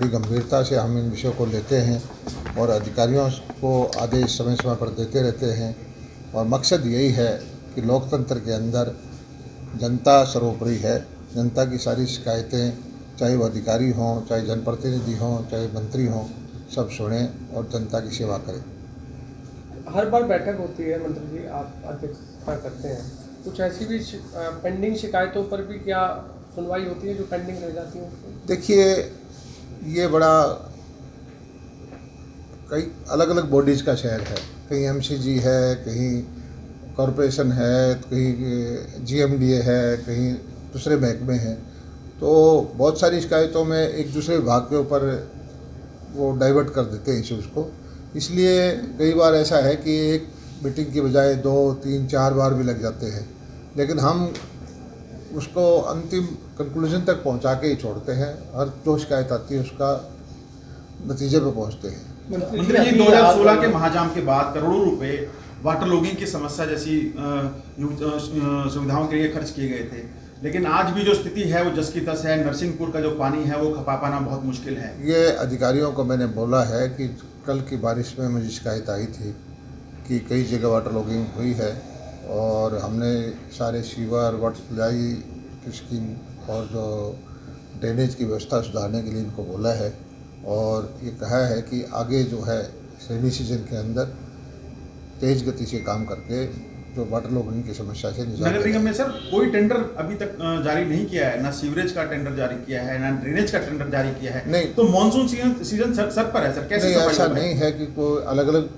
बड़ी गंभीरता से हम इन विषयों को लेते हैं और अधिकारियों को आदेश समय समय पर देते रहते हैं। और मकसद यही है कि लोकतंत्र के अंदर जनता सर्वोपरि है। जनता की सारी शिकायतें, चाहे वो अधिकारी हों, चाहे जनप्रतिनिधि हों, चाहे मंत्री हों, सब सुनें और जनता की सेवा करें। हर बार बैठक होती है मंत्री जी, आप अध्यक्षता करते हैं, कुछ ऐसी भी पेंडिंग शिकायतों पर भी क्या सुनवाई होती है जो पेंडिंग रह जाती है? देखिए, ये बड़ा कई अलग अलग बॉडीज़ का शहर है। कहीं एमसीजी है, कहीं कॉरपोरेशन है, कहीं जीएमडीए है, कहीं दूसरे महकमे हैं। तो बहुत सारी शिकायतों में एक दूसरे विभाग के ऊपर वो डाइवर्ट कर देते हैं इश्यूज़ को। इसलिए कई बार ऐसा है कि एक मीटिंग की बजाय 2, 3, 4 बार भी लग जाते हैं, लेकिन हम उसको अंतिम कंक्लूजन तक पहुंचा के ही छोड़ते हैं। हर जो शिकायत आती है उसका नतीजे पे पहुंचते हैं। मंत्री जी, 2016 के महाजाम के बाद करोड़ों रुपए वाटर लॉगिंग की समस्या जैसी सुविधाओं के लिए खर्च किए गए थे, लेकिन आज भी जो स्थिति है वो जस की तस है। नरसिंहपुर का जो पानी है वो खपा पाना बहुत मुश्किल है। ये अधिकारियों को मैंने बोला है कि कल की बारिश में मुझे शिकायत आई थी कि कई जगह वाटर लॉगिंग हुई है और हमने सारे सीवर, वाटर सप्लाई की स्कीम और जो ड्रेनेज की व्यवस्था सुधारने के लिए इनको बोला है। और ये कहा है कि आगे जो है रेनी सीजन के अंदर तेज गति से काम करके जो वाटर लॉगिंग की समस्या से निजात नगर निगम ने सर कोई टेंडर अभी तक जारी नहीं किया है, ना सीवरेज का टेंडर जारी किया है, ना ड्रेनेज का टेंडर जारी किया है। नहीं, तो मानसून सीजन सर पर है सर, कैसे? नहीं, ऐसा नहीं है कि कोई अलग अलग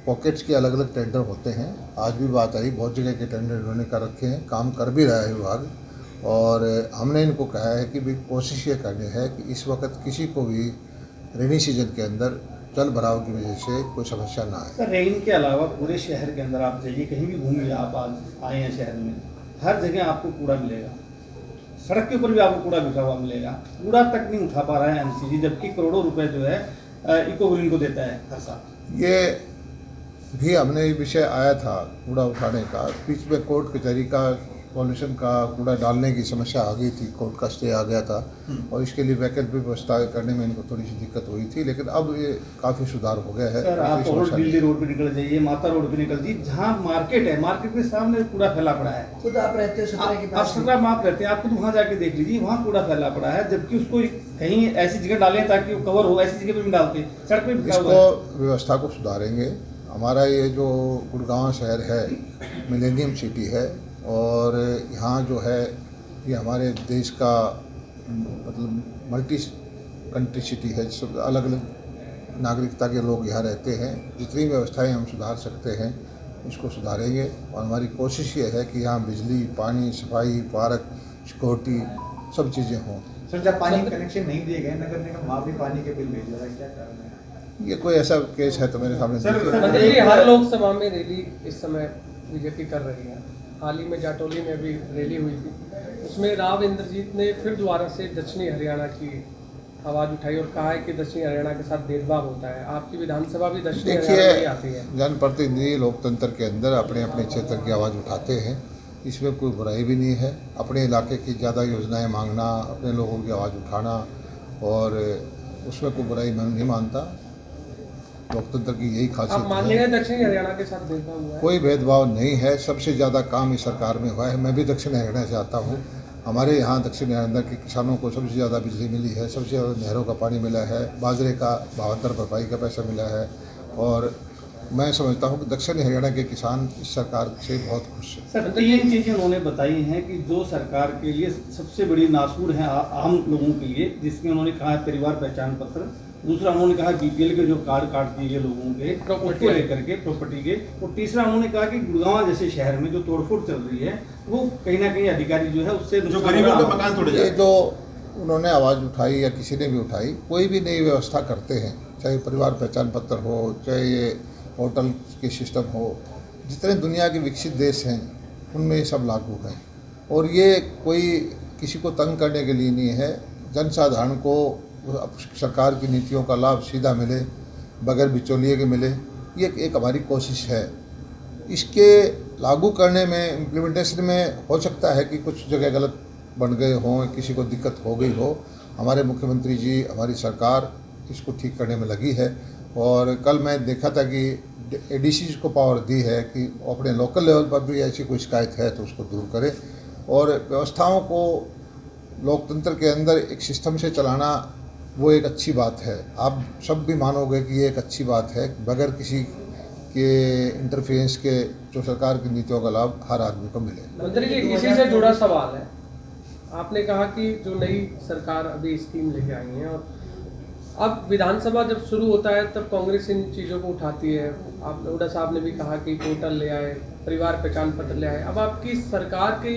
पॉकेट्स के अलग अलग टेंडर होते हैं। आज भी बात आई, बहुत जगह के टेंडर इन्होंने कर रखे हैं, काम कर भी रहा है विभाग। और हमने इनको कहा है कि भाई कोशिश ये करनी है कि इस वक्त किसी को भी रेनी सीजन के अंदर जल भराव की वजह से कोई समस्या ना आए। सर, रेन के अलावा पूरे शहर के अंदर आप जाइए, कहीं भी घूमिए, आप आज आए हैं शहर में, हर जगह आपको कूड़ा मिलेगा। सड़क के ऊपर भी आपको कूड़ा बिखरा हुआ मिलेगा। कूड़ा तक नहीं उठा पा रहा है एमसीजी, जबकि करोड़ों रुपए जो है इको ग्रीन को देता है हर साल। ये भी हमने ये विषय आया था कूड़ा उठाने का, बीच में कोर्ट कचहरी का पॉल्यूशन का कूड़ा डालने की समस्या आ गई थी, कोर्ट का स्टे आ गया था और इसके लिए वैकल्पिक व्यवस्था करने में इनको थोड़ी सी दिक्कत हुई थी, लेकिन अब ये काफ़ी सुधार हो गया है। सर, आप दिल्ली रोड पे निकल जाइए, माता रोड पे निकल जाइए, जहाँ मार्केट है, मार्केट के सामने कूड़ा फैला पड़ा है। खुद आप रहते हो सत्रह के आप पास, 17 में आप रहते हैं, आप खुद वहाँ जाके देख लीजिए, वहाँ कूड़ा फैला पड़ा है, जबकि उसको कहीं ऐसी जगह डालें ताकि वो कवर हो, ऐसी जगह पे भी डालते, सड़क पे भी। इसको व्यवस्था को सुधारेंगे। हमारा ये जो गुड़गांव शहर है मिलेनियम सिटी है और यहाँ जो है ये हमारे देश का मतलब मल्टी कंट्री सिटी है, जिसमें अलग अलग नागरिकता के लोग यहाँ रहते हैं। जितनी व्यवस्थाएं हम सुधार सकते हैं इसको सुधारेंगे और हमारी कोशिश ये है कि यहाँ बिजली, पानी, सफाई, पार्क, सिक्योरिटी सब चीज़ें हों। सर, जब पानी कनेक्शन नहीं दिए गए, नगर निगम वहाँ भी पानी के बिल भेज रहा है, क्या कारण है? ये कोई ऐसा केस है तो मेरे सामने मंत्री जी, हर लोकसभा में रैली इस समय बीजेपी कर रही है। हाल ही में जाटौली में भी रैली हुई थी, उसमें राव इंद्रजीत ने फिर दोबारा से दक्षिणी हरियाणा की आवाज़ उठाई और कहा है कि दक्षिणी हरियाणा के साथ भेदभाव होता है। आपकी विधानसभा भी दक्षिणी हरियाणा में आती है। जनप्रतिनिधि लोकतंत्र के अंदर अपने अपने क्षेत्र की आवाज़ उठाते हैं, इसमें कोई बुराई भी नहीं है। अपने इलाके की ज़्यादा योजनाएं मांगना, अपने लोगों की आवाज़ उठाना, और उसमें कोई बुराई मैं नहीं मानता। लोकतंत्र की यही खासियत आप मान है। रहे हैं दक्षिणी हरियाणा के साथ भेदभाव हुआ है? कोई भेदभाव नहीं है। सबसे ज़्यादा काम इस सरकार में हुआ है। मैं भी दक्षिण हरियाणा से आता हूँ। हमारे यहाँ दक्षिण हरियाणा के किसानों को सबसे ज़्यादा बिजली मिली है, सबसे ज़्यादा नहरों का पानी मिला है, बाजरे का 72 भरपाई का पैसा मिला है। और मैं समझता हूँ कि दक्षिण हरियाणा के किसान इस सरकार से बहुत खुश हैं। सर, 3 चीज़ें उन्होंने बताई हैं कि जो सरकार के लिए सबसे बड़ी नासूर है आम लोगों के लिए, जिसमें उन्होंने कहा है परिवार पहचान पत्र। दूसरा उन्होंने कहा बीपीएल के जो कार्ड काट दिए गए लोगों के उसको लेकर के प्रॉपर्टी के। और तीसरा उन्होंने कहा कि गुड़गांव जैसे शहर में जो तोड़फोड़ चल रही है वो कहीं ना कहीं अधिकारी जो है उससे जो गरीबों के मकान तोड़े ये जो उन्होंने आवाज़ उठाई या किसी ने भी उठाई, कोई भी नई व्यवस्था करते हैं, चाहे परिवार पहचान पत्र हो, चाहे ये होटल के सिस्टम हो, जितने दुनिया के विकसित देश हैं उनमें ये सब लागू है। और ये कोई किसी को तंग करने के लिए नहीं है। जनसाधारण को सरकार की नीतियों का लाभ सीधा मिले, बगैर बिचौलिए के मिले, ये एक हमारी कोशिश है। इसके लागू करने में, इम्प्लीमेंटेशन में हो सकता है कि कुछ जगह गलत बन गए हों, किसी को दिक्कत हो गई हो। हमारे मुख्यमंत्री जी, हमारी सरकार इसको ठीक करने में लगी है। और कल मैं देखा था कि एडीसी को पावर दी है कि अपने लोकल लेवल पर भी ऐसी कोई शिकायत है तो उसको दूर करें। और व्यवस्थाओं को लोकतंत्र के अंदर एक सिस्टम से चलाना वो एक अच्छी बात है। आप सब भी मानोगे कि ये एक अच्छी बात है, बगैर किसी के इंटरफेरेंस के जो सरकार की नीतियों का लाभ हर आदमी को मिले। मंत्री जी, इसी से जुड़ा सवाल है। आपने कहा कि जो नई सरकार अभी स्कीम लेके आई है और अब विधानसभा जब शुरू होता है तब कांग्रेस इन चीज़ों को उठाती है। आप हुड्डा साहब ने भी कहा कि पोर्टल ले आए, परिवार पहचान पत्र ले आए। अब आपकी सरकार की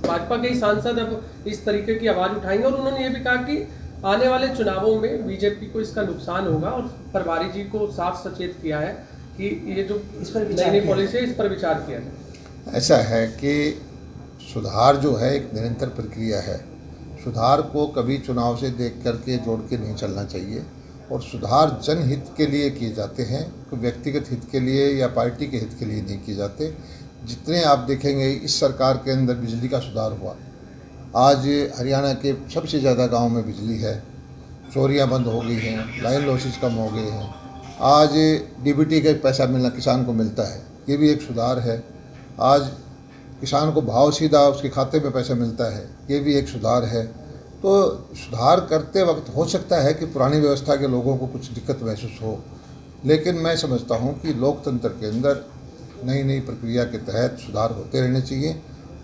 भाजपा के ही सांसद अब इस तरीके की आवाज़ उठाएंगे और उन्होंने ये भी कहा कि आने वाले चुनावों में बीजेपी को इसका नुकसान होगा और प्रभारी जी को साफ सचेत किया है कि ये जो इस पर नई पॉलिसी है इस पर विचार किया जाए। ऐसा है कि सुधार जो है एक निरंतर प्रक्रिया है। सुधार को कभी चुनाव से देख करके जोड़ के नहीं चलना चाहिए और सुधार जनहित के लिए किए जाते हैं, कोई व्यक्तिगत हित के लिए या पार्टी के हित के लिए नहीं किए जाते। जितने आप देखेंगे इस सरकार के अंदर बिजली का सुधार हुआ, आज हरियाणा के सबसे ज़्यादा गांव में बिजली है, चोरियां बंद हो गई हैं, लाइन लॉसेज कम हो गए हैं, आज डीबीटी का पैसा मिलना किसान को मिलता है, ये भी एक सुधार है। आज किसान को भाव सीधा उसके खाते में पैसा मिलता है, ये भी एक सुधार है। तो सुधार करते वक्त हो सकता है कि पुरानी व्यवस्था के लोगों को कुछ दिक्कत महसूस हो, लेकिन मैं समझता हूँ कि लोकतंत्र के अंदर नई नई प्रक्रिया के तहत सुधार होते रहने चाहिए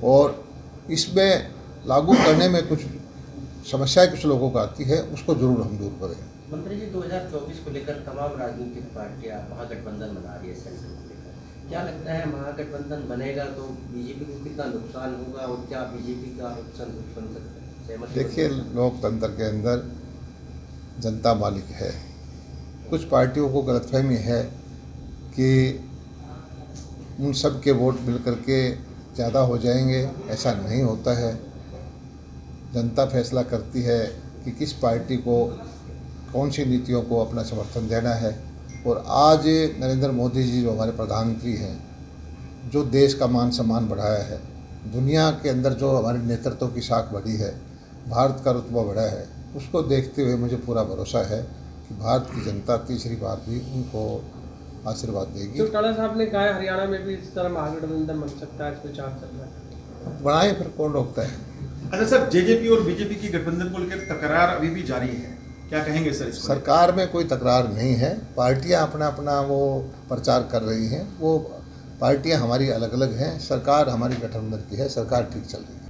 और इसमें लागू करने में कुछ समस्याएं कुछ लोगों को आती है, उसको ज़रूर हम दूर करें। मंत्री जी, 2024 को लेकर तमाम राजनीतिक पार्टियां महागठबंधन बना रही है सेंट्रल को लेकर। क्या लगता है महागठबंधन बनेगा तो बीजेपी को कितना नुकसान होगा और क्या बीजेपी का ऑप्शन बन सकता है? सहमत? देखिए, लोकतंत्र के अंदर जनता मालिक है। कुछ पार्टियों को गलतफहमी है कि उन सब के वोट मिल करके ज़्यादा हो जाएंगे, ऐसा नहीं होता है। जनता फैसला करती है कि किस पार्टी को कौन सी नीतियों को अपना समर्थन देना है। और आज नरेंद्र मोदी जी जो हमारे प्रधानमंत्री हैं, जो देश का मान सम्मान बढ़ाया है, दुनिया के अंदर जो हमारे नेतृत्व की साख बढ़ी है, भारत का रुतबा बढ़ा है, उसको देखते हुए मुझे पूरा भरोसा है कि भारत की जनता तीसरी बार भी उनको आशीर्वाद देगी। जो टाला साहब ने कहा है हरियाणा में भी इस तरह महागठबंधन बन सकता है, इस विचार चल रहा है, बनाए फिर कौन रोकता है। अच्छा सर, जेजेपी और बीजेपी की गठबंधन को लेकर तकरार अभी भी जारी है, क्या कहेंगे सर इस पर? सरकार में कोई तकरार नहीं है, पार्टियां अपना अपना वो प्रचार कर रही हैं। वो पार्टियां हमारी अलग अलग हैं, सरकार हमारी गठबंधन की है, सरकार ठीक चल रही है।